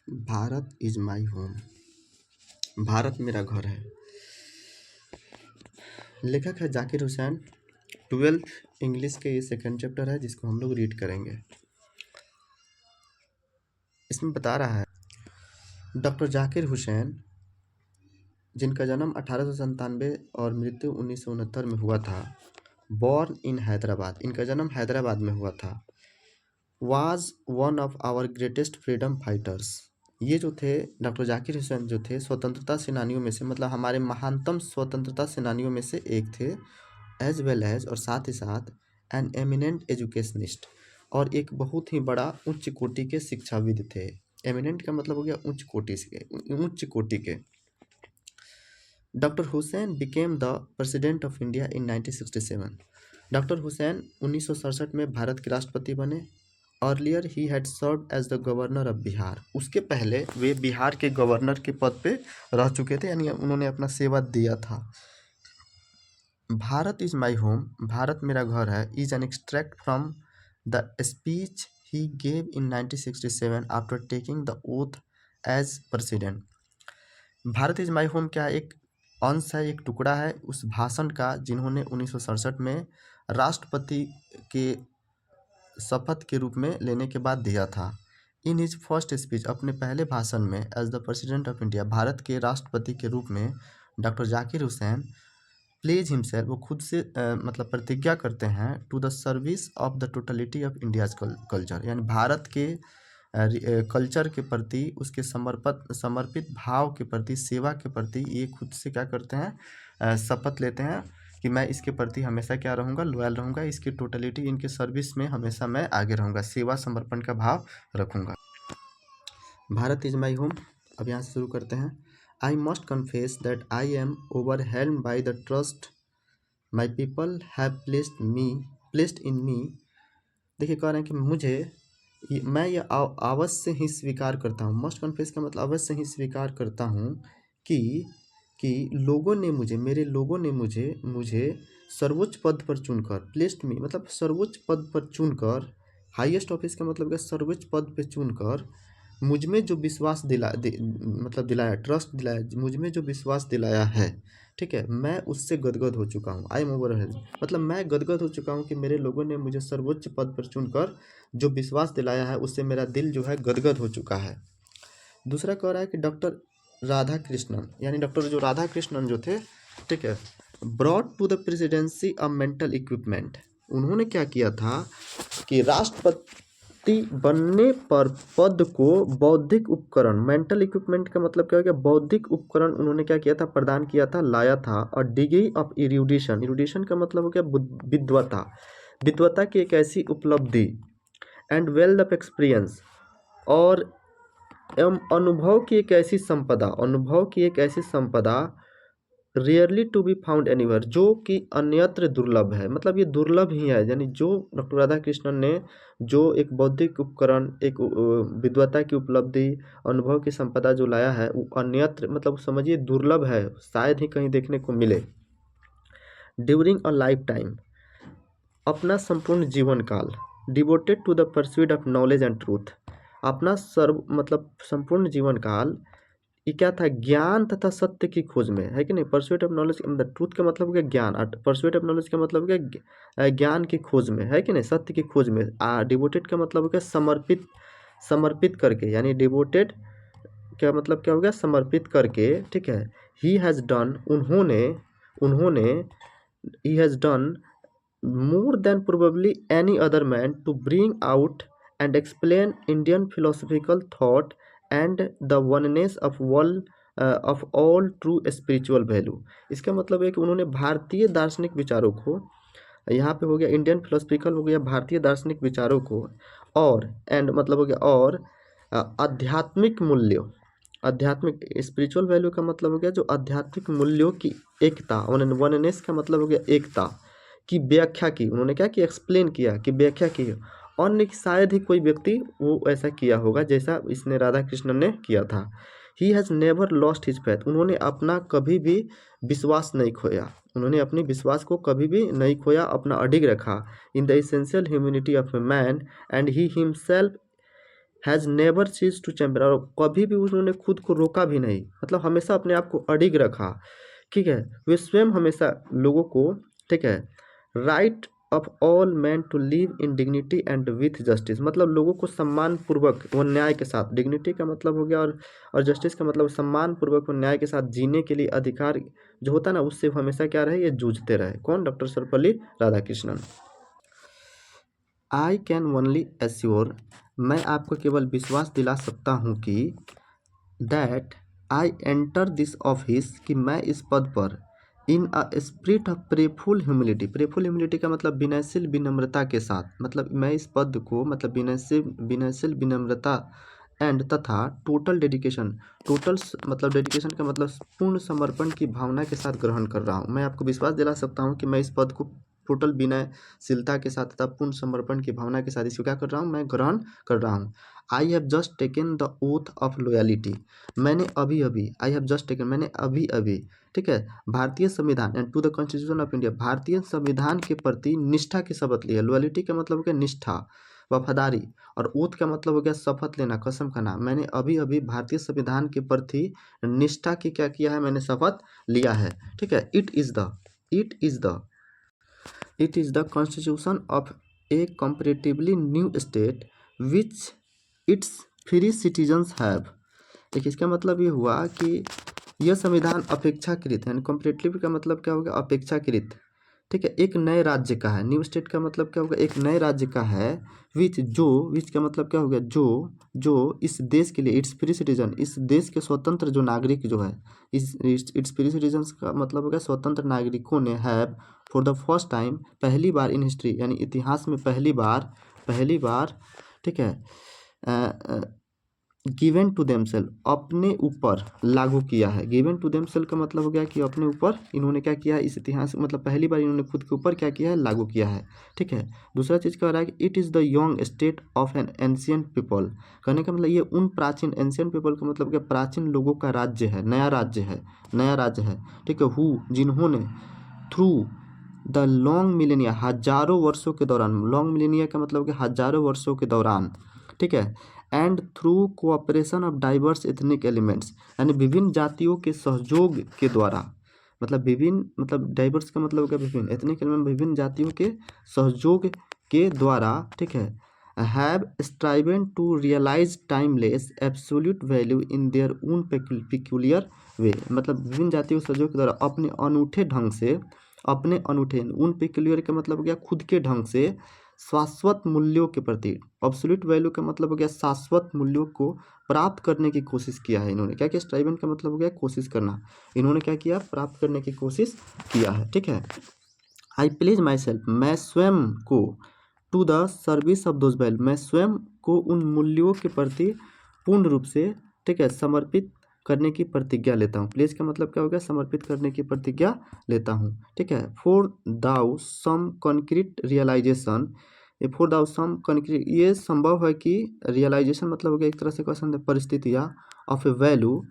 Bharat is my home. Bharat मेरा घर है। लेखक है जाकिर हुसैन। 12th इंग्लिश के ये सेकंड चैप्टर है जिसको हम लोग रीड करेंगे। इसमें बता रहा है डॉक्टर जाकिर हुसैन, जिनका जन्म 1897 और मृत्यु 1969 में हुआ था, बॉर्न इन हैदराबाद, इनका जन्म हैदराबाद में हुआ था, was one of our greatest freedom fighters. ये जो थे डॉक्टर जाकिर हुसैन जो थे स्वतंत्रता सेनानियों में से, मतलब हमारे महानतम स्वतंत्रता सेनानियों में से एक थे, एज वेल एज और साथ ही साथ एन एमिनेंट एजुकेशनिस्ट, और एक बहुत ही बड़ा उच्च कोटि के शिक्षाविद थे। एमिनेंट का मतलब हो गया उच्च कोटि के। Doctor Hussain became the president of India in 1967। Doctor Hussain 1967 में भारत के राष्ट्रपति बने। Earlier he had served as the governor of Bihar. उसके पहले वे बिहार के गवर्नर के पद पे रह चुके थे, यानी उन्होंने अपना सेवा दिया था। Bharat is my home, Bharat मेरा घर है, is an extract from the speech he gave in 1967 after taking the oath as president. Bharat is my home क्या एक अंश है, एक टुकड़ा है उस भाषण का जिन्होंने 1967 में राष्ट्रपति के शपथ के रूप में लेने के बाद दिया था। इन हिज फर्स्ट स्पीच, अपने पहले भाषण में, as the president of India, Bharat के राष्ट्रपति के रूप में, doctor Zakir Hussain pledges himself, वो खुद से मतलब प्रतिज्ञा करते हैं, to the service of the totality of India's culture, यानी भारत के कल्चर के प्रति, उसके समर्पित भाव के प्रति, सेवा के प्रति ये खुद से क्या करते हैं, शपथ लेते हैं कि मैं इसके प्रति हमेशा क्या रहूँगा, लॉयल रहूँगा, इसकी टोटलिटी, इनके सर्विस में हमेशा मैं आगे रहूँगा, सेवा समर्पण का भाव रखूँगा। Bharat is my home. अब यहाँ से शुरू करते हैं। I must confess that I am overwhelmed by the trust my people have placed in me. देखिए कह रहे हैं कि मैं ये अवश्य ही स्वीकार करता हूँ। मस्ट कन्फेस का मतलब अवश्य ही स्वीकार करता हूँ कि लोगों ने मुझे, मेरे लोगों ने मुझे सर्वोच्च पद पर चुनकर, प्लेस्ड मी मतलब सर्वोच्च पद पर चुनकर, हाईएस्ट ऑफिस का मतलब क्या, सर्वोच्च पद पर चुनकर मुझ में जो विश्वास दिलाया, ट्रस्ट दिलाया, मुझ में जो विश्वास दिलाया है, ठीक है, मैं उससे गदगद हो चुका हूँ। आई एम ओवरवेल्म्ड मतलब मैं गदगद हो चुका हूँ कि मेरे लोगों ने मुझे सर्वोच्च पद पर चुनकर जो विश्वास दिलाया है उससे मेरा दिल जो है गदगद हो चुका है। दूसरा कह रहा है कि डॉक्टर राधा कृष्णन, यानी डॉक्टर जो राधा कृष्णन जो थे, ठीक है, brought to the presidency a mental equipment. उन्होंने क्या किया था कि राष्ट्रपति बनने पर पद को बौद्धिक उपकरण, मेंटल इक्विपमेंट का मतलब क्या हो गया, बौद्धिक उपकरण उन्होंने क्या किया था, प्रदान किया था, लाया था। और डिग्री ऑफ इरूडिशन, इरूडिशन का मतलब हो गया विद्वता, विद्वता की एक ऐसी उपलब्धि, एंड वेल्थ ऑफ एक्सपीरियंस, और एवं अनुभव की एक ऐसी संपदा, अनुभव की एक ऐसी संपदा, rarely to be found anywhere, जो कि अन्यत्र दुर्लभ है, मतलब ये दुर्लभ ही है। यानी जो डॉक्टर राधा कृष्णन ने जो एक बौद्धिक उपकरण, एक विद्वता की उपलब्धि, अनुभव की संपदा जो लाया है, वो अन्यत्र मतलब समझिए दुर्लभ है, शायद ही कहीं देखने को मिले। ड्यूरिंग अ लाइफ टाइम, अपना संपूर्ण जीवन काल, devoted to the pursuit of knowledge and truth, अपना मतलब संपूर्ण जीवन काल ये क्या था, ज्ञान तथा सत्य की खोज में, है कि नहीं। परस्यूट ऑफ नॉलेज, ट्रूथ का मतलब क्या, ज्ञान, और परस्यूट ऑफ नॉलेज का मतलब क्या, ज्ञान की खोज में, है कि नहीं, सत्य की खोज में। डिवोटेड का मतलब क्या, समर्पित करके, यानी डिवोटेड क्या मतलब क्या हो गया, समर्पित करके, ठीक है। ही हैज़ डन, उन्होंने he has done more than probably any other man to bring out and explain Indian philosophical thought and the oneness of all true spiritual value। इसका मतलब है कि उन्होंने भारतीय दार्शनिक विचारों को, यहाँ पे हो गया इंडियन फिलोसफिकल, हो गया भारतीय दार्शनिक विचारों को, और एंड मतलब हो गया और आध्यात्मिक मूल्यों, आध्यात्मिक स्पिरिचुअल वैल्यू का मतलब हो गया जो आध्यात्मिक मूल्यों की एकता, वननेस का मतलब हो गया एकता की व्याख्या की। उन्होंने क्या कि एक्सप्लेन किया, कि व्याख्या की। अन्य शायद ही कोई व्यक्ति वो ऐसा किया होगा जैसा इसने राधा कृष्णन ने किया था। He has never lost his faith, उन्होंने अपना कभी भी विश्वास नहीं खोया, उन्होंने अपनी विश्वास को कभी भी नहीं खोया, अपना अडिग रखा। In the essential humanity of a man and he himself has never चीज टू चैम्पियन, और कभी भी उन्होंने खुद को रोका भी नहीं, मतलब हमेशा अपने आप को अडिग रखा। ठीक है, वे स्वयं हमेशा लोगों को, ठीक है, right of all man to live in dignity and with justice, मतलब लोगों को सम्मान पूर्वक व न्याय के साथ, डिग्निटी का मतलब हो गया और जस्टिस का मतलब सम्मान पूर्वक व न्याय के साथ जीने के लिए अधिकार जो होता है ना, उससे हमेशा क्या रहे, ये जूझते रहे। कौन? Doctor Sarvepalli Radhakrishnan. I can only assure, मैं आपको केवल विश्वास दिला सकता हूँ कि that I enter this office, कि मैं इस पद पर in a spirit of prayerful humility, prayerful humility का मतलब विनयशील विनम्रता के साथ, मतलब मैं इस पद को मतलब विनयशील विनम्रता एंड तथा टोटल डेडिकेशन, टोटल मतलब डेडिकेशन का मतलब पूर्ण समर्पण की भावना के साथ ग्रहण कर रहा हूँ। मैं आपको विश्वास दिला सकता हूँ कि मैं इस पद को टोटल विनयशीलता के साथ तथा पूर्ण समर्पण की भावना के साथ इसको क्या कर रहा हूँ, मैं ग्रहण कर रहा हूँ। I have just taken the oath of loyalty, मैंने अभी अभी, आई हैव जस्ट टेकन, मैंने अभी अभी, ठीक है, भारतीय संविधान and to the constitution of India, भारतीय संविधान के प्रति निष्ठा की शपथ ली है। लॉयल्टी का मतलब हो गया निष्ठा, वफादारी, और ओथ का मतलब हो गया शपथ लेना, कसम खाना। मैंने अभी अभी भारतीय संविधान के प्रति निष्ठा की क्या किया है, मैंने शपथ लिया है। ठीक है, it is the constitution of A comparatively new state which it's free citizens have. देखिए, इसका मतलब ये हुआ कि यह संविधान अपेक्षाकृत है, कंपैरेटिव का मतलब क्या होगा, अपेक्षाकृत, ठीक है, एक नए राज्य का है। न्यू स्टेट का मतलब क्या होगा, एक नए राज्य का है। विच का मतलब क्या होगा, जो इस देश के लिए, इट्स फ्री सिटीजन, इस देश के स्वतंत्र जो नागरिक जो है, इट्स फ्री सिटीजन का मतलब होगा स्वतंत्र नागरिकों ने have for the first time, पहली बार इन हिस्ट्री, यानी इतिहास में पहली बार, ठीक है, गिवन टू देमसेल्फ, अपने ऊपर लागू किया है। गिवन टू देमसेल्फ का मतलब हो गया कि अपने ऊपर इन्होंने क्या किया है, इस इतिहास मतलब पहली बार इन्होंने खुद के ऊपर क्या किया है, लागू किया है। ठीक है, दूसरा चीज़ क्या हो रहा है कि it is the young state of an ancient people, कहने का मतलब ये उन प्राचीन, एंशियंट पीपल का मतलब क्या, प्राचीन लोगों का राज्य है, नया राज्य है। ठीक है, हु, जिन्होंने, थ्रू द लॉन्ग मिलेनिया, हजारों वर्षों के दौरान, लॉन्ग मिलेनिया का मतलब कि हजारों वर्षों के दौरान, ठीक है, and through cooperation of diverse ethnic elements, यानी विभिन्न जातियों के सहयोग के द्वारा, मतलब विभिन्न, मतलब डाइवर्स का मतलब क्या, विभिन्न, एथनिक एलिमेंट विभिन्न जातियों के सहयोग के द्वारा, ठीक है, have striven to realise timeless absolute value in their own peculiar way, मतलब विभिन्न जातियों के सहयोग के द्वारा अपने अनूठे ढंग से, उन पेक्यूलियर का मतलब हो गया खुद के ढंग से, शाश्वत मूल्यों के प्रति, एब्सोल्यूट वैल्यू का मतलब हो गया शाश्वत मूल्यों को प्राप्त करने की कोशिश किया है। इन्होंने क्या किया, स्ट्राइवन का मतलब हो गया कोशिश करना, इन्होंने क्या किया, प्राप्त करने की कोशिश किया है। ठीक है, आई प्लीज माई सेल्फ, मैं स्वयं को, to the service of those value, मैं स्वयं को उन मूल्यों के प्रति पूर्ण रूप से, ठीक है, समर्पित करने की प्रतिज्ञा लेता हूँ। प्लीज का मतलब क्या हो गया, समर्पित करने की प्रतिज्ञा लेता हूँ। ठीक है, for though some concrete realisation, for though some concrete, ये संभव है कि रियलाइजेशन मतलब हो गया एक तरह से क्वेश्चन, परिस्थितियाँ of A value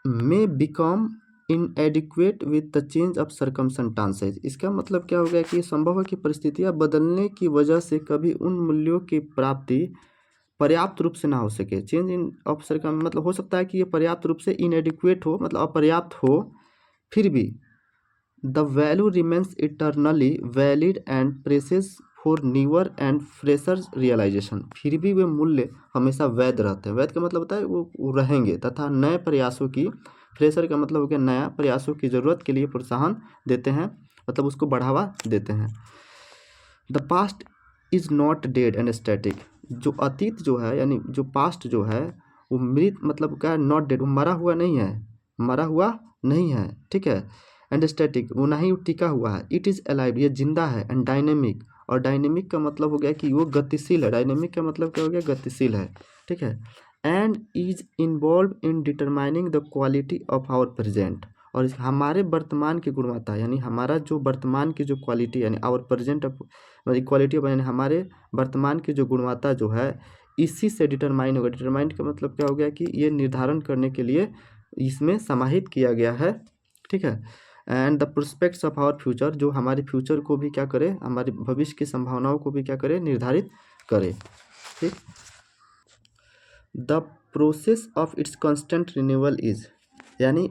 may become इनएडिक्वेट with the change of circumstances, इसका मतलब क्या हो गया कि संभव है कि परिस्थितियाँ बदलने की वजह से कभी उन मूल्यों की प्राप्ति पर्याप्त रूप से ना हो सके। चेंज इन ऑफ सर्कम मतलब हो सकता है कि ये पर्याप्त रूप से इनएडिक्वेट हो, मतलब अपर्याप्त हो, फिर भी the value remains eternally valid and presses for newer and fresher realisation, फिर भी वे मूल्य हमेशा वैध रहते हैं। वैध का मतलब होता है वो रहेंगे, तथा नए प्रयासों की, फ्रेशर का मतलब हो गया नया, प्रयासों की ज़रूरत के लिए प्रोत्साहन देते हैं, मतलब उसको बढ़ावा देते हैं। The past is not dead and static, जो अतीत जो है, यानी जो पास्ट जो है वो मृत, मतलब क्या, नॉट डेड, वो मरा हुआ नहीं है। ठीक है, एंड स्टैटिक, वो ना ही टिका हुआ है। इट इज़ अलाइव, ये जिंदा है, एंड डायनेमिक, और डायनेमिक का मतलब हो गया कि वो गतिशील है। डायनेमिक का मतलब क्या हो गया, गतिशील है। ठीक है, and is involve in determining the quality of our present, और हमारे वर्तमान की गुणवत्ता, यानी हमारा जो वर्तमान की जो क्वालिटी, यानी our present of quality of, यानी हमारे वर्तमान की जो गुणवत्ता जो है, इसी से डिटरमाइन होगा। डिटरमाइन का मतलब क्या हो गया कि ये निर्धारण करने के लिए इसमें समाहित किया गया है। ठीक है, and the prospects of our future, जो हमारे फ्यूचर को भी क्या करे, हमारे भविष्य की संभावनाओं को भी क्या करे, निर्धारित करे। ठीक, the process of its constant renewal is, यानी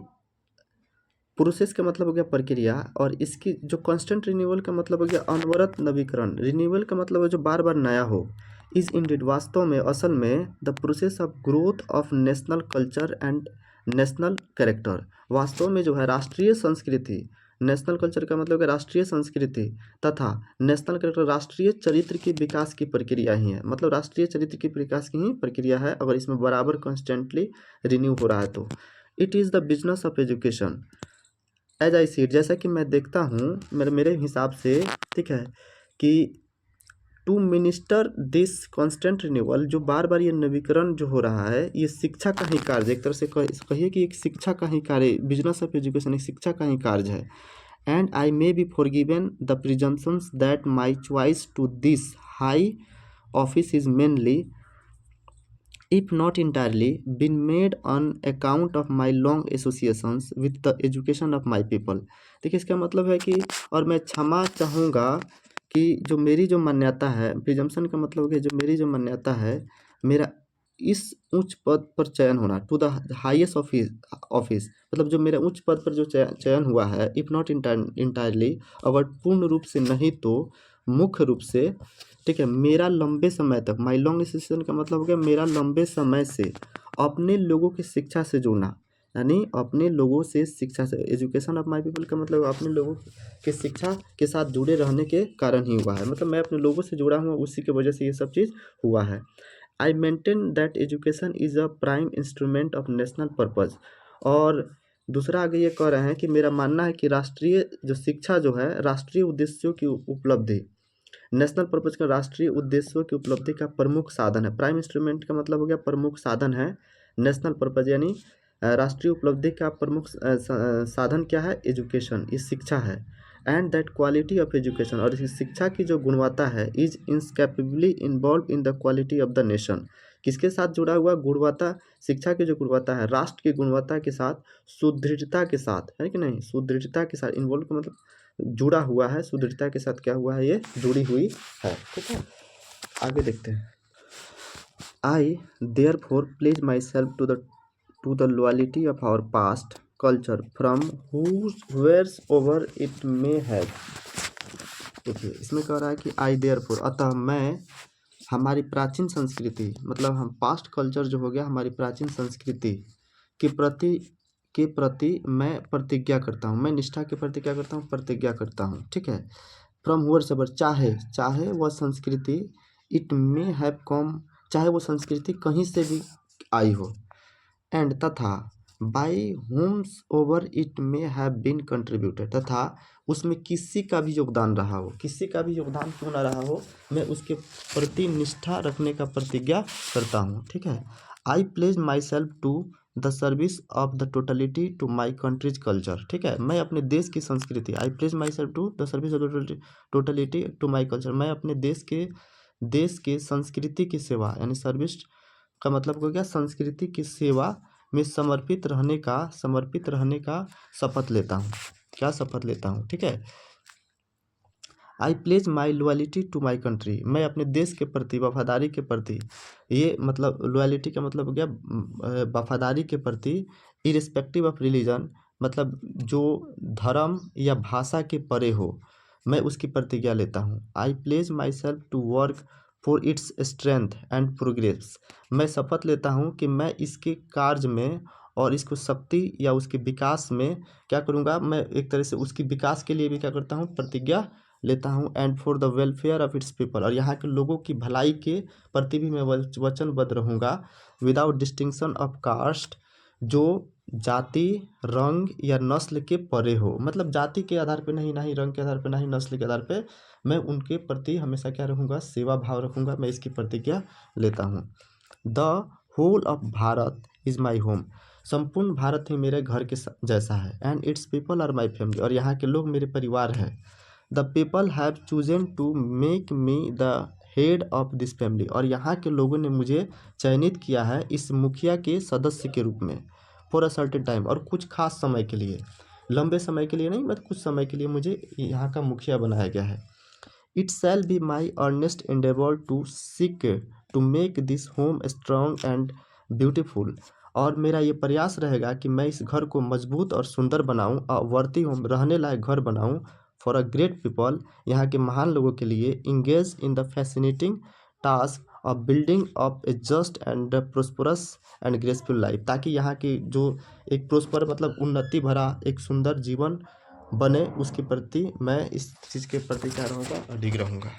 प्रोसेस का मतलब हो गया प्रक्रिया, और इसकी जो कांस्टेंट रिन्यूअल का मतलब हो गया अनवरत नवीकरण। रिन्यूअल का मतलब है जो बार बार नया हो। इज इंडीड, वास्तव में, असल में, the process of growth of national culture and national character, वास्तव में जो है राष्ट्रीय संस्कृति, नेशनल कल्चर का मतलब है राष्ट्रीय संस्कृति तथा नेशनल कैरेक्टर राष्ट्रीय चरित्र की विकास की प्रक्रिया ही है। मतलब राष्ट्रीय चरित्र की विकास की ही प्रक्रिया है अगर इसमें बराबर कॉन्स्टेंटली रिन्यू हो रहा है तो। It is the business of education as I see, जैसा कि मैं देखता हूँ, मेरे हिसाब से, ठीक है, कि to minister this constant renewal, जो बार बार ये नवीकरण जो हो रहा है, ये शिक्षा का ही कार्य, एक तरह से कहिए कि एक शिक्षा का ही कार्य, बिजनेस ऑफ एजुकेशन एक शिक्षा का ही कार्य है। And I may be forgiven the presumptions that my choice to this high office is mainly, if not entirely, been made on account of my long associations with the education of my people। देखिए इसका मतलब है कि, और मैं क्षमा चाहूँगा कि जो मेरी जो मान्यता है, प्रिजम्पशन का मतलब है जो मेरी जो मान्यता है, मेरा इस उच्च पद पर चयन होना, टू द हाईएस्ट ऑफिस, मतलब जो मेरा उच्च पद पर जो चयन हुआ है, इफ़ नॉट इंटायरली, अगर पूर्ण रूप से नहीं तो मुख्य रूप से, ठीक है, मेरा लंबे समय तक, माई लॉन्ग एसोसिएशन का मतलब हो गया मेरा लंबे समय से अपने लोगों की शिक्षा से जुड़ना, यानी अपने लोगों से शिक्षा से, एजुकेशन ऑफ माई पीपल का मतलब अपने लोगों के शिक्षा के साथ जुड़े रहने के कारण ही हुआ है। मतलब मैं अपने लोगों से जुड़ा हूँ, उसी की वजह से ये सब चीज़ हुआ है। I maintain that education is a prime instrument of national purpose, और दूसरा आगे ये कह रहे हैं कि मेरा मानना है कि राष्ट्रीय जो शिक्षा जो है राष्ट्रीय उद्देश्यों की उपलब्धि, नेशनल पर्पज़ का राष्ट्रीय उद्देश्यों की उपलब्धि का प्रमुख साधन है। प्राइम इंस्ट्रूमेंट का मतलब हो गया प्रमुख साधन है, नेशनल पर्पज़ यानी राष्ट्रीय उपलब्धि का प्रमुख साधन क्या है, एजुकेशन, ये शिक्षा है। And that quality of education, और इस शिक्षा की जो गुणवत्ता है, is inescapably involved in the quality of the nation, किसके साथ जुड़ा हुआ, गुणवत्ता, शिक्षा की जो गुणवत्ता है राष्ट्र की गुणवत्ता के साथ, सुदृढ़ता के साथ, है कि नहीं, सुदृढ़ता के साथ, इन्वॉल्व का मतलब जुड़ा हुआ है, सुदृढ़ता के साथ क्या हुआ है, ये जुड़ी हुई है। ठीक है, आगे देखते हैं। I therefore pledge myself to the loyalty of our past culture from wheresoever it may have. देखिए इसमें कह रहा है कि आई देयर फोर, अतः मैं, हमारी प्राचीन संस्कृति, मतलब हम पास्ट कल्चर जो हो गया हमारी प्राचीन संस्कृति के प्रति मैं प्रतिज्ञा करता हूँ, मैं निष्ठा के प्रति क्या करता हूँ, प्रतिज्ञा करता हूँ। ठीक है, फ्रॉम हुअर्स एवर, चाहे वह संस्कृति, इट मे हैव कम, चाहे वो संस्कृति कहीं से भी आई हो, एंड तथा by whomsoever it may have been contributed, तथा उसमें किसी का भी योगदान रहा हो, किसी का भी योगदान क्यों ना रहा हो, मैं उसके प्रति निष्ठा रखने का प्रतिज्ञा करता हूँ। ठीक है, I pledge myself to the service of the totality to my country's culture. ठीक है, मैं अपने देश की संस्कृति, I pledge myself to the service of totality to my culture, मैं अपने देश के संस्कृति की सेवा, यानी सर्विस का मतलब हो गया संस्कृति की सेवा में समर्पित रहने का शपथ लेता हूँ। क्या शपथ लेता हूँ, ठीक है। I pledge my loyalty to my country, मैं अपने देश के प्रति वफादारी के प्रति, ये मतलब लॉयल्टी का मतलब हो गया वफादारी के प्रति, इरिस्पेक्टिव ऑफ रिलीजन, मतलब जो धर्म या भाषा के परे हो, मैं उसकी प्रतिज्ञा लेता हूँ। I pledge myself to work for its strength and progress, मैं शपथ लेता हूँ कि मैं इसके कार्य में और इसको शक्ति या उसके विकास में क्या करूँगा, मैं एक तरह से उसकी विकास के लिए भी क्या करता हूँ, प्रतिज्ञा लेता हूँ। And for the welfare of its people, और यहाँ के लोगों की भलाई के प्रति भी मैं वचनबद्ध रहूँगा। विदाउट डिस्टिंक्शन ऑफ कास्ट, जो जाति, रंग या नस्ल के परे हो, मतलब जाति के आधार पे नहीं, ना ही रंग के आधार पे, ना ही नस्ल के आधार पे, मैं उनके प्रति हमेशा क्या रखूँगा, सेवा भाव रखूँगा, मैं इसकी प्रतिज्ञा लेता हूँ। The whole of Bharat is my home, संपूर्ण भारत ही मेरे घर के जैसा है। And it's people are my family, और यहाँ के लोग मेरे परिवार है। The people have chosen to make me the head of this family, और यहाँ के लोगों ने मुझे चयनित किया है इस मुखिया के सदस्य के रूप में, फॉर अ सर्टेन टाइम, और कुछ खास समय के लिए, लंबे समय के लिए नहीं, मतलब कुछ समय के लिए मुझे यहाँ का मुखिया बनाया गया है। It shall be my earnest endeavour to seek to make this home strong and beautiful. और मेरा ये प्रयास रहेगा कि मैं इस घर को मजबूत और सुंदर बनाऊं और वर्दी होम रहने लायक घर बनाऊं फॉर अ ग्रेट पीपल, यहाँ के महान लोगों के लिए, engage in the fascinating task of building up A just and prosperous and graceful life, ताकि यहाँ की जो एक प्रोस्पर मतलब उन्नति भरा एक सुंदर जीवन बने, उसके प्रति मैं इस चीज़ के प्रति क्या रहूँगा, अडिग रहूँगा।